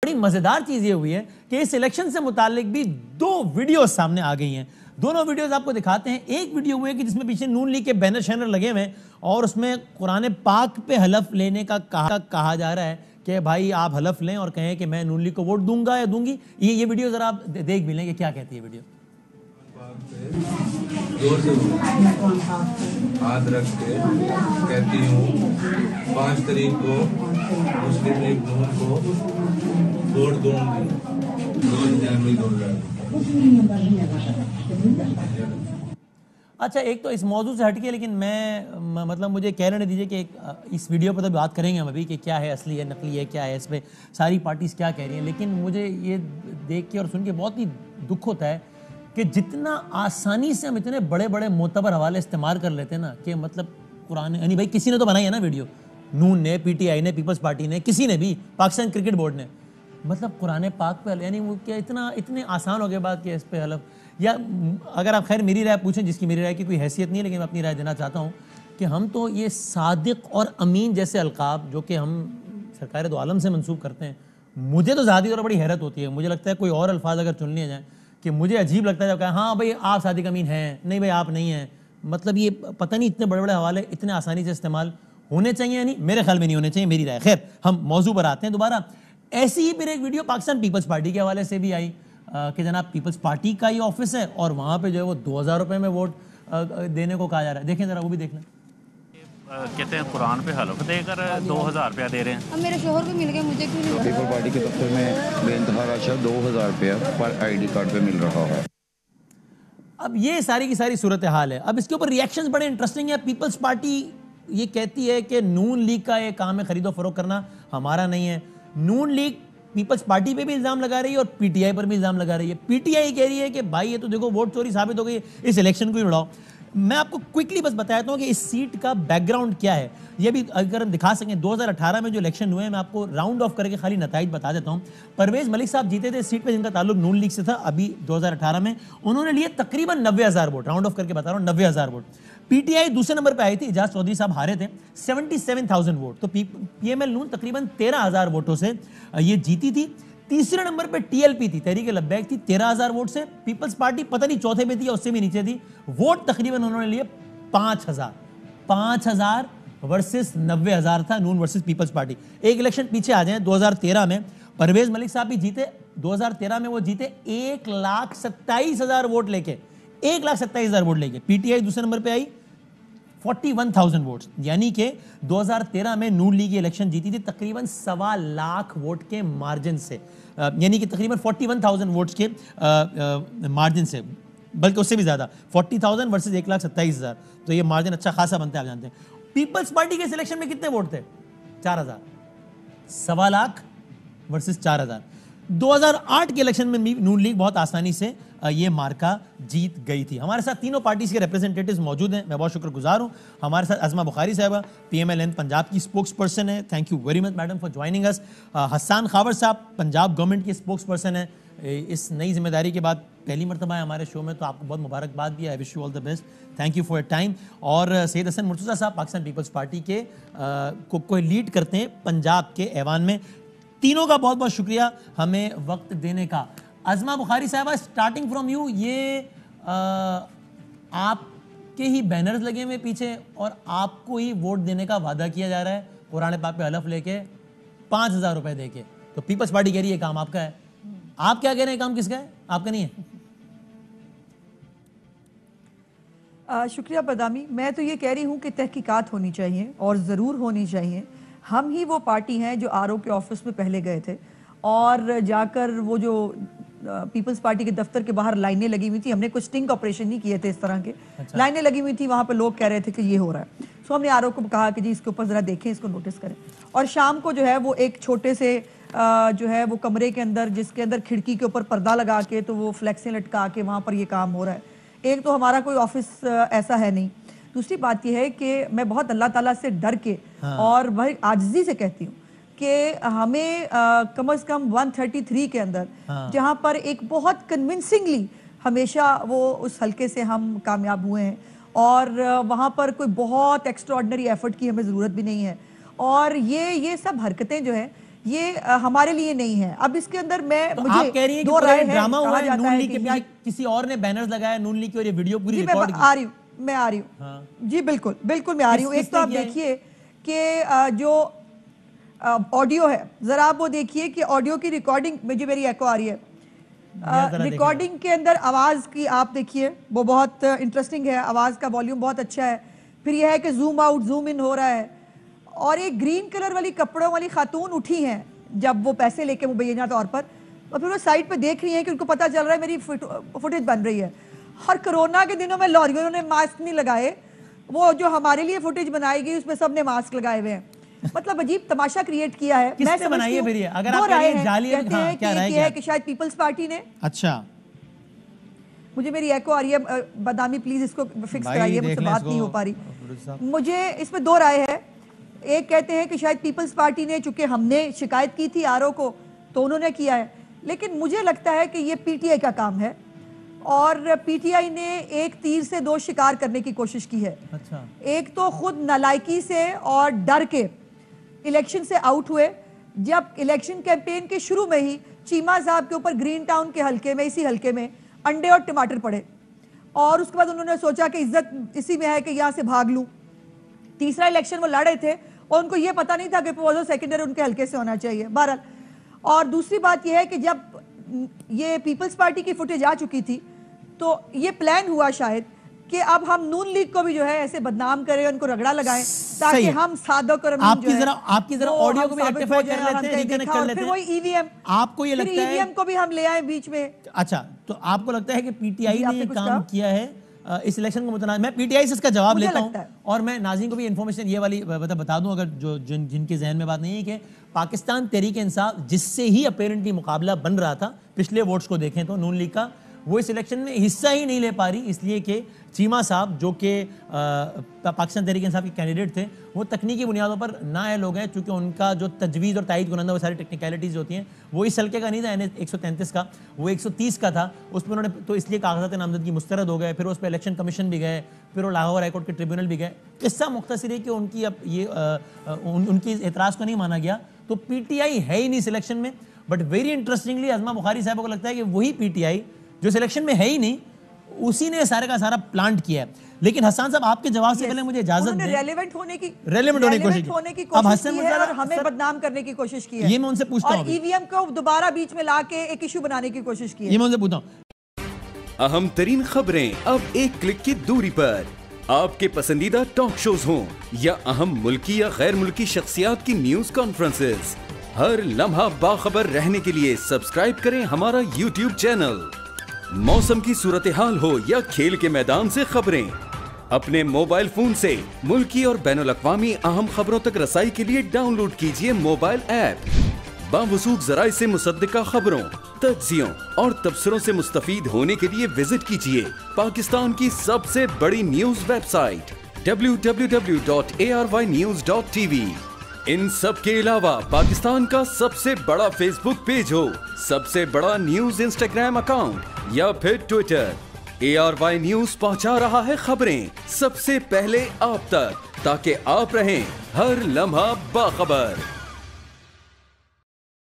बड़ी मजेदार चीज ये हुई है कि इस इलेक्शन से मुतालिक भी 2 वीडियो सामने आ गई हैं। दोनों वीडियोस आपको दिखाते हैं। एक वीडियो हुई है कि जिसमें पीछे नून लीग के बैनर शैनर लगे हुए हैं और उसमें कुरान पाक पे हलफ लेने का कहा जा रहा है कि भाई आप हलफ लें और कहें कि मैं नून लीग को वोट दूंगा या दूंगी। ये वीडियो जरा आप देख भी लें कि क्या कहती है वीडियो। जोर से हाथ रख के कहती हूँ 5 तारीख को मुस्लिम लीग नून को वोट दूंगी। अच्छा, एक तो इस मौजूद से हटके, लेकिन मैं मतलब मुझे कह लेने दीजिए कि इस वीडियो पर तो बात करेंगे हम अभी कि क्या है असली है नकली है, क्या है इस पर सारी पार्टीज क्या कह रही हैं। लेकिन मुझे ये देख के और सुन के बहुत ही दुख होता है कि जितना आसानी से हम इतने बड़े बड़े मोतबर हवाले इस्तेमाल कर लेते हैं ना, कि मतलब कुरान, यानी भाई किसी ने तो बनाई है ना वीडियो, नून ने, पीटीआई ने, पीपल्स पार्टी ने, किसी ने भी, पाकिस्तान क्रिकेट बोर्ड ने, मतलब कुरान पाक पे, यानी वो क्या इतने आसान हो गए बात कि इस पे हलफ। या अगर आप खैर मेरी राय पूछें, जिसकी मेरी राय की कोई हैसियत नहीं है, लेकिन मैं अपनी राय देना चाहता हूँ कि हम तो ये सादिक और अमीन जैसे अलकाब जो कि हम सरकार दो आलम से मंसूब करते हैं, मुझे तो ज़्यादा और बड़ी हैरत होती है। मुझे लगता है कोई और अल्फाज अगर चुन लिए जाए कि मुझे अजीब लगता है जब कहा हाँ भाई आप सादिक अमीन हैं, नहीं भाई आप नहीं हैं। मतलब ये पता नहीं इतने बड़े बड़े हवाले इतने आसानी से इस्तेमाल होने चाहिए या नहीं, मेरे ख्याल में नहीं होने चाहिए, मेरी राय। खैर हम मौजू पर आते हैं दोबारा। ऐसी ही फिर एक वीडियो पाकिस्तान पीपल्स पार्टी के हवाले से भी आई कि जनाब पीपल्स पार्टी का ही ऑफिस है और वहाँ पे जो है वो 2000 रुपये में वोट देने को कहा जा रहा है। देखें ज़रा, वो भी देख लें। कहते हैं कुरान पे हलफ देकर 2000 रुपया दे रहे हैं। अब मेरे शोहर को मिल गया, मुझे क्यों नहीं मिला? पीपल पार्टी के दफ्तर में बेइंतहा राशि 2000 रुपया पर आईडी कार्ड पे मिल रहा है। अब ये सारी की सारी सूरत हाल है। अब इसके ऊपर रिएक्शंस बड़े इंटरेस्टिंग है। पीपल्स पार्टी ये कहती है कि नून लीग का ये काम है खरीदो फरोख्त करना, हमारा नहीं है। नून लीग पीपल्स पार्टी पे भी इल्जाम लगा रही है और पीटीआई पर भी इल्जाम लगा रही है। पीटीआई कह रही है कि भाई ये तो देखो वोट चोरी साबित हो गई, इस इलेक्शन को ही उड़ाओ। मैं आपको क्विकली बस बताता हूं कि इस सीट का बैकग्राउंड क्या है। ये भी अगर हम दिखा सकें, 2018 में जो इलेक्शन हुए हैं, मैं आपको राउंड ऑफ करके खाली नताइज बता देता हूं। परवेज मलिक साहब जीते थे इस सीट पे, जिनका ताल्लुक नून लीग से था। अभी 2018 में उन्होंने लिए तकरीबन 90,000 वोट, राउंड ऑफ करके बता रहा हूं 90,000 वोट। पीटीआई दूसरे नंबर पे आई थी, इजाज चौधरी साहब हारे थे 77,000 वोट। तो पीएमएल नून तकरीबन 13,000 वोटों से ये जीती थी। तीसरे नंबर पे टीएलपी थी, तहरीक लब्बैक थी, 13,000 वोट से। पीपल्स पार्टी पता नहीं चौथे पे थी या उससे भी नीचे थी। वोट तकरीबन उन्होंने लिए 5,000 वर्सेस 90,000 था, नून वर्सेस पीपल्स पार्टी। एक इलेक्शन पीछे आ जाए, 2013 में परवेज मलिक साहब भी जीते। 2013 में वो जीते 1,27,000 वोट लेके, 1,27,000 वोट लेके। पीटीआई दूसरे नंबर पे आई 41,000 वोट्स, यानी कि 2013 में नून लीग इलेक्शन जीती थी तकरीबन 1.25 लाख वोट के मार्जिन से, यानी कि तकरीबन 41,000 वोट्स के मार्जिन से, बल्कि उससे भी ज़्यादा, 40,000 वर्सेस 1,27,000। तो ये मार्जिन अच्छा खासा बनता है, आप जानते हैं। पीपल्स पार्टी के सिलेक्शन में कितने वोट थे? 4,000, 1.25 लाख वर्सेस 4,000। 2008 के इलेक्शन में नून लीग बहुत आसानी से ये मार्का जीत गई थी। हमारे साथ तीनों पार्टीज के रिप्रेजेंटेटिव्स मौजूद हैं, मैं बहुत शुक्रगुजार हूं। हमारे साथ अज़मा बुखारी साहबा पीएमएल पंजाब की स्पोक्स पर्सन है, thank you very much madam for joining us. Hassan Khawar साहब पंजाब गवर्नमेंट के स्पोक्स पर्सन है। इस नई जिम्मेदारी के बाद पहली मरतबा है हमारे शो में, तो आपको बहुत मुबारकबाद भी है। I wish you all the best, thank you for your time. और सैयद हसन मुर्तज़ा साहब पाकिस्तान पीपल्स पार्टी के को लीड करते हैं पंजाब के ऐवान में। तीनों का बहुत बहुत शुक्रिया हमें वक्त देने का। अज़मा बुखारी साहबा, स्टार्टिंग फ्रॉम यू, ये आपके ही बैनर्स लगे हुए पीछे और आपको ही वोट देने का वादा किया जा रहा है कुरान पाक पे हलफ लेके 5,000 रुपए देके। तो पीपल्स पार्टी कह रही है काम आपका है, आप क्या कह रहे हैं काम किसका है? आपका नहीं है। शुक्रिया बदामी। मैं तो ये कह रही हूँ कि तहकीकात होनी चाहिए और ज़रूर होनी चाहिए। हम ही वो पार्टी हैं जो आरओ के ऑफिस में पहले गए थे और जाकर वो जो पीपल्स पार्टी के दफ्तर के बाहर लाइनें लगी हुई थी, हमने कुछ स्टिंग ऑपरेशन नहीं किए थे इस तरह के। अच्छा। लाइनें लगी हुई थी, वहाँ पे लोग कह रहे थे कि ये हो रहा है। सो हमने आरओ को कहा कि जी इसके ऊपर ज़रा देखें, इसको नोटिस करें। और शाम को जो है वो एक छोटे से जो है वो कमरे के अंदर, जिसके अंदर खिड़की के ऊपर पर्दा लगा के तो वो फ्लैक्सें लटका के वहाँ पर ये काम हो रहा है। एक तो हमारा कोई ऑफिस ऐसा है नहीं। दूसरी बात यह है कि मैं बहुत अल्लाह ताला से डर के और भाई आजिज़ी से कहती हूँ कि हमें कम से कम 133 के अंदर जहाँ पर एक बहुत कन्विंसिंगली हमेशा वो उस हल्के से हम कामयाब हुए हैं और वहाँ पर कोई बहुत एक्स्ट्राऑर्डिनरी एफर्ट की हमें ज़रूरत भी नहीं है। और ये सब हरकतें जो है ये हमारे लिए नहीं है। अब इसके अंदर मैं तो मुझे आप कह रही हैं कि दो राय पूरा है, ड्रामा हुआ कहा है, जाता नून है लीग के कि पीछे किसी और ने बैनर्स लगाया नून लीग की और ये वीडियो पूरी जी रिकॉर्ड मैं आ रही हूँ हाँ। जी बिल्कुल बिल्कुल मैं आ रही हूँ। एक तो आप किसने देखिए कि जो ऑडियो है, जरा आप वो देखिए कि ऑडियो की रिकॉर्डिंग, मुझे मेरी एको आ रही है, रिकॉर्डिंग के अंदर आवाज की आप देखिए, वो बहुत इंटरेस्टिंग है, आवाज का वॉल्यूम बहुत अच्छा है। फिर यह है कि जूम आउट जूम इन हो रहा है और एक ग्रीन कलर वाली कपड़ों वाली खातून उठी हैं जब वो पैसे लेके मुबैना तौर पर, और फिर वो साइड पे देख रही हैं कि उनको पता चल रहा है मेरी फुटेज बन रही है। और कोरोना के दिनों में लॉरियों ने मास्क नहीं लगाए, वो जो हमारे लिए फुटेज बनाई गई उसमें सबने मास्क लगाए हुए हैं। मतलब अजीब तमाशा क्रिएट किया है। किसने बनाई है फिर ये? अगर आप कह रही हैं जाली है, हाँ, क्या राय है कि शायद पीपल्स पार्टी ने। अच्छा, मुझे मेरी एको आ रही है, बदामी प्लीज इसको फिक्स कराइए, मुझसे बात नहीं हो पा रही। मुझे इसमें दो राय है। एक कहते हैं कि शायद पीपल्स पार्टी ने, चूंकि हमने शिकायत की थी आरओ को तो उन्होंने किया है, लेकिन मुझे लगता है कि ये पीटीआई का काम है और पीटीआई ने एक तीर से दो शिकार करने की कोशिश की है। अच्छा। एक तो खुद नालायकी से और डर के इलेक्शन से आउट हुए, जब इलेक्शन कैंपेन के शुरू में ही चीमा साहब के ऊपर ग्रीन टाउन के हलके में, इसी हलके में अंडे और टमाटर पड़े और उसके बाद उन्होंने सोचा कि इज्जत इसी में है कि यहाँ से भाग लूं। तीसरा इलेक्शन वो लड़ रहे थे और उनको ये पता नहीं था कि प्रपोजल सेकेंडरी उनके हलके से होना चाहिए, बहरहाल। और दूसरी बात यह है कि जब ये पीपल्स पार्टी की फुटेज आ चुकी थी तो ये प्लान हुआ शायद कि अब हम नून लीग को भी जो है ऐसे बदनाम करें, उनको रगड़ा लगाएं ताकि हम सादक और आपकी जरा ऑडियो को भी रेक्टिफाई कर लेते हैं, रिकनेक्ट कर लेते फिर हैं। वही ईवीएम, आपको ये लगता है ईवीएम को भी हम ले आए बीच में। अच्छा, तो आपको लगता है कि पीटीआई जी, ने आपने ये कुछ काम कहा? किया है इस इलेक्शन को मुतनाज़? मैं पीटीआई से इसका जवाब मुझे लेता लगता हूं है। और मैं नाज़रीन को भी इन्फॉर्मेशन ये वाली बता दूं, अगर जो जिनके जहन में बात नहीं है, कि पाकिस्तान तहरीक इंसाफ जिससे ही अपेरेंटली मुकाबला बन रहा था, पिछले वोट्स को देखें तो नून लीग का, वो इस इलेक्शन में हिस्सा ही नहीं ले पा रही, इसलिए कि चीमा साहब जो कि पाकिस्तान तहरीक इंसाफ के कैंडिडेट थे, वो तकनीकी बुनियादों पर नाअहल हो गए, चूँकि उनका जो तजवीज़ और तायद कुनंदा वो सारी टेक्निकलिटीज़ होती हैं, वो इस हल्के का नहीं था, NH 133 का, वो 130 का था। उस पर उन्होंने तो इसलिए कागजात नामजदगी मुस्तरद हो गए, फिर उस पर इलेक्शन कमीशन भी गए, फिर वो लाहौर हाईकोर्ट के ट्रिब्यूनल भी गए। किस्सा मुख्तसर है कि उनकी अब ये उनकी एतराज़ को नहीं माना गया, तो पीटीआई है ही नहीं इस इलेक्शन में। But very interestingly Azma Bukhari साहब को लगता है कि वही पीटीआई जो सिलेक्शन में है ही नहीं, उसी ने सारे का सारा प्लांट किया है। लेकिन हसन साहब, आपके जवाब से पहले मुझे इजाजत दें। रेलेवेंट होने की कोशिश की। अब हसन की है और हमें बदनाम करने की कोशिश की है। ये मैं उनसे पूछता हूं, और ईवीएम को दोबारा बीच में लाके एक इशू बनाने की कोशिश की है। ये मैं उनसे पूछता हूं। अहम तरीन खबरें अब एक क्लिक की दूरी पर। आपके पसंदीदा टॉक शोज हों या अहम मुल्की या गैर मुल्की शख्सियात की न्यूज कॉन्फ्रेंसेस, हर लम्हा बाखबर रहने के लिए सब्सक्राइब करें हमारा YouTube चैनल। मौसम की सूरत हाल हो या खेल के मैदान से खबरें, अपने मोबाइल फोन से मुल्की और बैनुल अक़वामी अहम खबरों तक रसाई के लिए डाउनलोड कीजिए मोबाइल ऐप। बावसूख ज़राए से मुसद्दिका खबरों, तज्ज़ियों और तबसरों से मुस्तफीद होने के लिए विजिट कीजिए पाकिस्तान की सबसे बड़ी न्यूज वेबसाइट www.arYnews.tv। इन सब के अलावा पाकिस्तान का सबसे बड़ा फेसबुक पेज हो, सबसे बड़ा न्यूज इंस्टाग्राम अकाउंट या फिर ट्विटर, ARY न्यूज पहुंचा रहा है खबरें सबसे पहले आप तक, ताकि आप रहें हर लम्हा बाखबर।